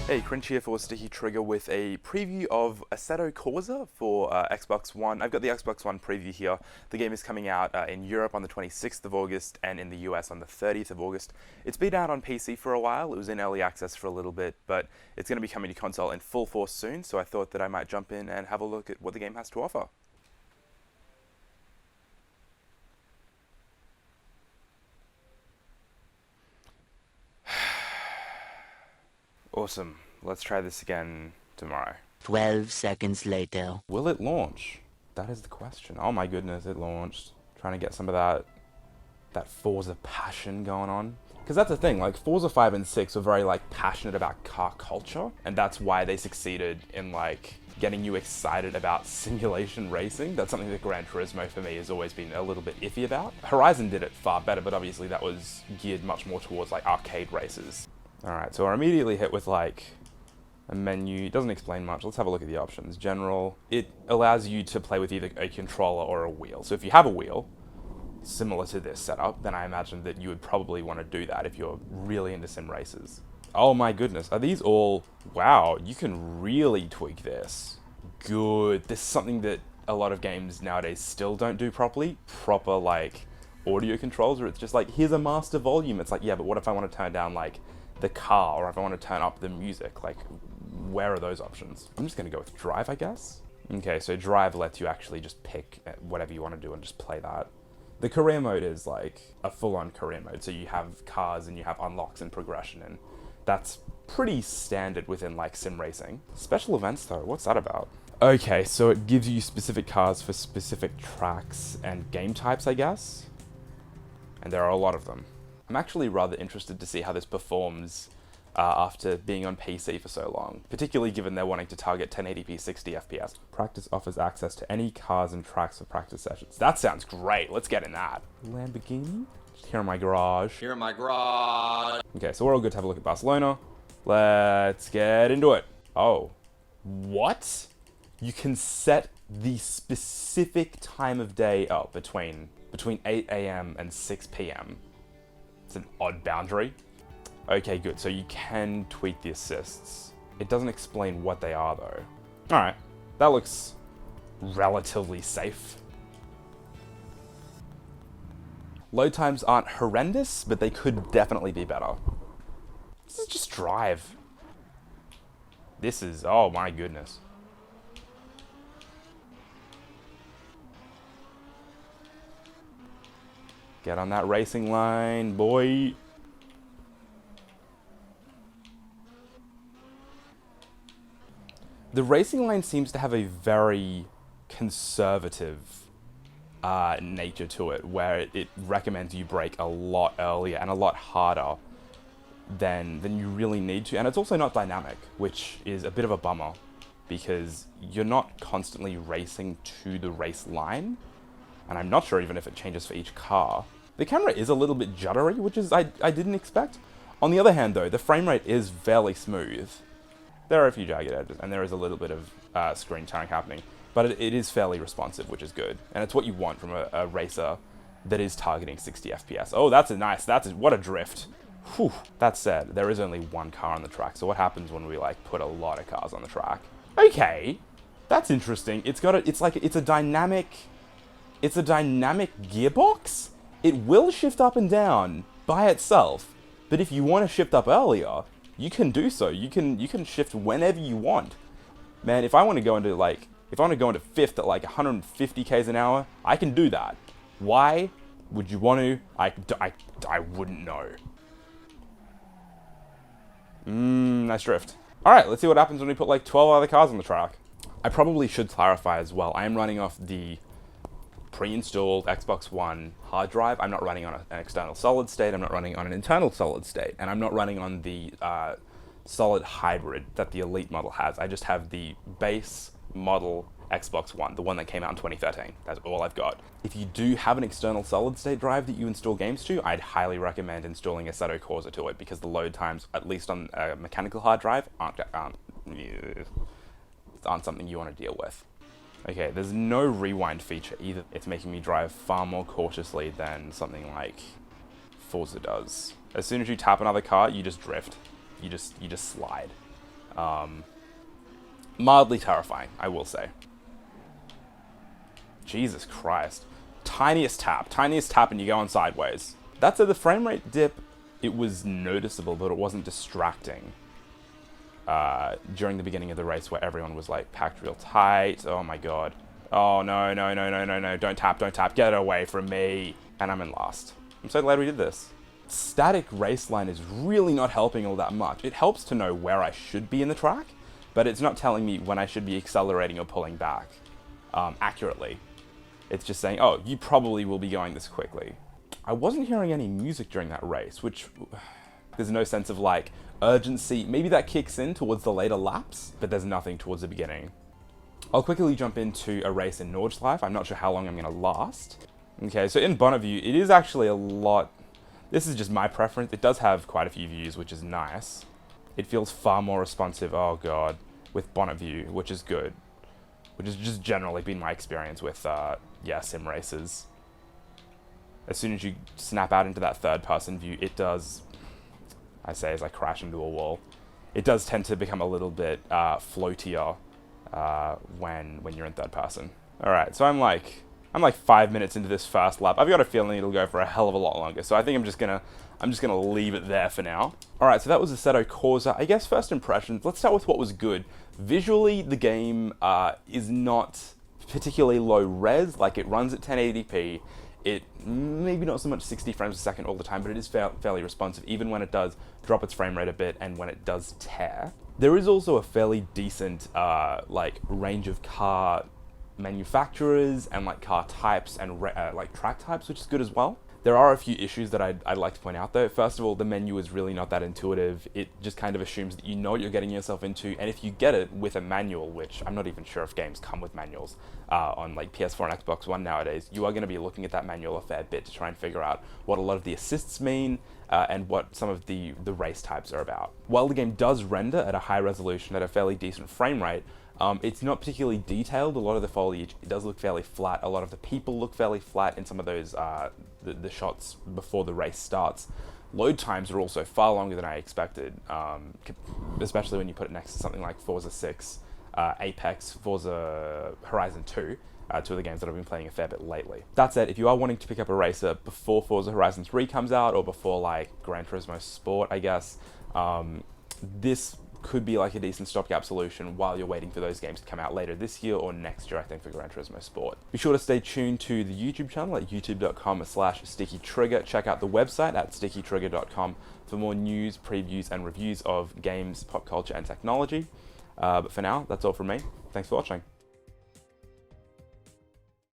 Hey, Crinji here for Sticky Trigger with a preview of Assetto Corsa for Xbox One. I've got the Xbox One preview here. The game is coming out in Europe on the 26th of August and in the US on the 30th of August. It's been out on PC for a while. It was in early access for a little bit, but it's going to be coming to console in full force soon, so I thought that I might jump in and have a look at what the game has to offer. Awesome. Let's try this again tomorrow. 12 seconds later. Will it launch? That is the question. Oh my goodness, it launched. Trying to get some of that Forza passion going on. Because that's the thing, like Forza 5 and 6 were very like passionate about car culture, and that's why they succeeded in like getting you excited about simulation racing. That's something that Gran Turismo for me has always been a little bit iffy about. Horizon did it far better, but obviously that was geared much more towards like arcade races. Alright, so we're immediately hit with like a menu. It doesn't explain much. Let's have a look at the options. General. It allows you to play with either a controller or a wheel. So if you have a wheel, similar to this setup, then I imagine that you would probably want to do that if you're really into sim races. Oh my goodness, are these all... Wow, you can really tweak this. Good. This is something that a lot of games nowadays still don't do properly. Proper like audio controls, where it's just like, here's a master volume. It's like, yeah, but what if I want to turn down like the car, or if I want to turn up the music? Like, where are those options? I'm just going to go with drive, I guess. Okay, so drive lets you actually just pick whatever you want to do and just play that. The career mode is like a full-on career mode, so you have cars and you have unlocks and progression, and that's pretty standard within like sim racing. Special events though, what's that about? Okay, so it gives you specific cars for specific tracks and game types, I guess. And there are a lot of them. I'm actually rather interested to see how this performs after being on PC for so long, particularly given they're wanting to target 1080p 60 FPS. Practice offers access to any cars and tracks for practice sessions. That sounds great. Let's get in that. Lamborghini? Just here in my garage. Here in my garage. Okay, so we're all good to have a look at Barcelona. Let's get into it. Oh, what? You can set the specific time of day up between 8 a.m. and 6 p.m. It's an odd boundary. Okay, good. So you can tweak the assists. It doesn't explain what they are, though. Alright. That looks relatively safe. Load times aren't horrendous, but they could definitely be better. This is just drive. This is... oh my goodness. Get on that racing line, boy. The racing line seems to have a very conservative nature to it, where it recommends you brake a lot earlier and a lot harder than you really need to. And it's also not dynamic, which is a bit of a bummer, because you're not constantly racing to the race line. And I'm not sure even if it changes for each car. The camera is a little bit juddery, which is I didn't expect. On the other hand, though, the frame rate is fairly smooth. There are a few jagged edges, and there is a little bit of screen tearing happening, but it is fairly responsive, which is good. And it's what you want from a racer that is targeting 60 FPS. Oh, what a drift. Whew. That said, there is only one car on the track, so what happens when we like put a lot of cars on the track? Okay, that's interesting. It's a dynamic gearbox. It will shift up and down by itself, but if you want to shift up earlier, you can do so. You can shift whenever you want. Man, if I want to go into fifth at like 150 k's an hour, I can do that. Why would you want to? I wouldn't know. Nice drift. All right, let's see what happens when we put like 12 other cars on the track. I probably should clarify as well. I am running off the pre-installed Xbox One hard drive. I'm not running on an external solid state. I'm not running on an internal solid state. And I'm not running on the solid hybrid that the Elite model has. I just have the base model Xbox One, the one that came out in 2013. That's all I've got. If you do have an external solid state drive that you install games to, I'd highly recommend installing Assetto Corsa to it, because the load times, at least on a mechanical hard drive, aren't something you want to deal with. Okay, there's no rewind feature either. It's making me drive far more cautiously than something like Forza does. As soon as you tap another car, you just drift. You just slide. Mildly terrifying, I will say. Jesus Christ. Tiniest tap and you're going sideways. That said, the frame rate dip, it was noticeable, but it wasn't distracting. During the beginning of the race where everyone was like packed real tight. Oh my god. Oh no, no, no, no, no, no. Don't tap, get it away from me. And I'm in last. I'm so glad we did this. Static race line is really not helping all that much. It helps to know where I should be in the track, but it's not telling me when I should be accelerating or pulling back accurately. It's just saying, oh, you probably will be going this quickly. I wasn't hearing any music during that race, which there's no sense of like urgency. Maybe that kicks in towards the later laps, but there's nothing towards the beginning. I'll quickly jump into a race in Norwich Life. I'm not sure how long I'm going to last. Okay, so in Bonneview, it is actually a lot. This is just my preference. It does have quite a few views, which is nice. It feels far more responsive, oh god, with Bonneview, which is good. Which has just generally been my experience with, sim races. As soon as you snap out into that third-person view, it does, I say as I crash into a wall, it does tend to become a little bit floatier when you're in third person. Alright, so I'm like 5 minutes into this first lap. I've got a feeling it'll go for a hell of a lot longer, so I think I'm just gonna leave it there for now. Alright, so that was Assetto Corsa. I guess first impressions, let's start with what was good. Visually, the game is not particularly low res, like it runs at 1080p. It maybe not so much 60 frames a second all the time, but it is fairly responsive, even when it does drop its frame rate a bit and when it does tear. There is also a fairly decent range of car manufacturers and like car types and like track types, which is good as well. There are a few issues that I'd like to point out though. First of all, the menu is really not that intuitive. It just kind of assumes that you know what you're getting yourself into, and if you get it with a manual, which I'm not even sure if games come with manuals on like PS4 and Xbox One nowadays, you are going to be looking at that manual a fair bit to try and figure out what a lot of the assists mean and what some of the race types are about. While the game does render at a high resolution at a fairly decent frame rate, it's not particularly detailed. A lot of the foliage, it does look fairly flat. A lot of the people look fairly flat in some of those the shots before the race starts. Load times are also far longer than I expected, especially when you put it next to something like Forza 6, Apex, Forza Horizon 2, two of the games that I've been playing a fair bit lately. That said, if you are wanting to pick up a racer before Forza Horizon 3 comes out, or before like Gran Turismo Sport, I guess, this could be like a decent stopgap solution while you're waiting for those games to come out later this year or next year, I think, for Gran Turismo Sport. Be sure to stay tuned to the YouTube channel at youtube.com/stickytrigger. Check out the website at stickytrigger.com for more news, previews, and reviews of games, pop culture, and technology. But for now, that's all from me. Thanks for watching.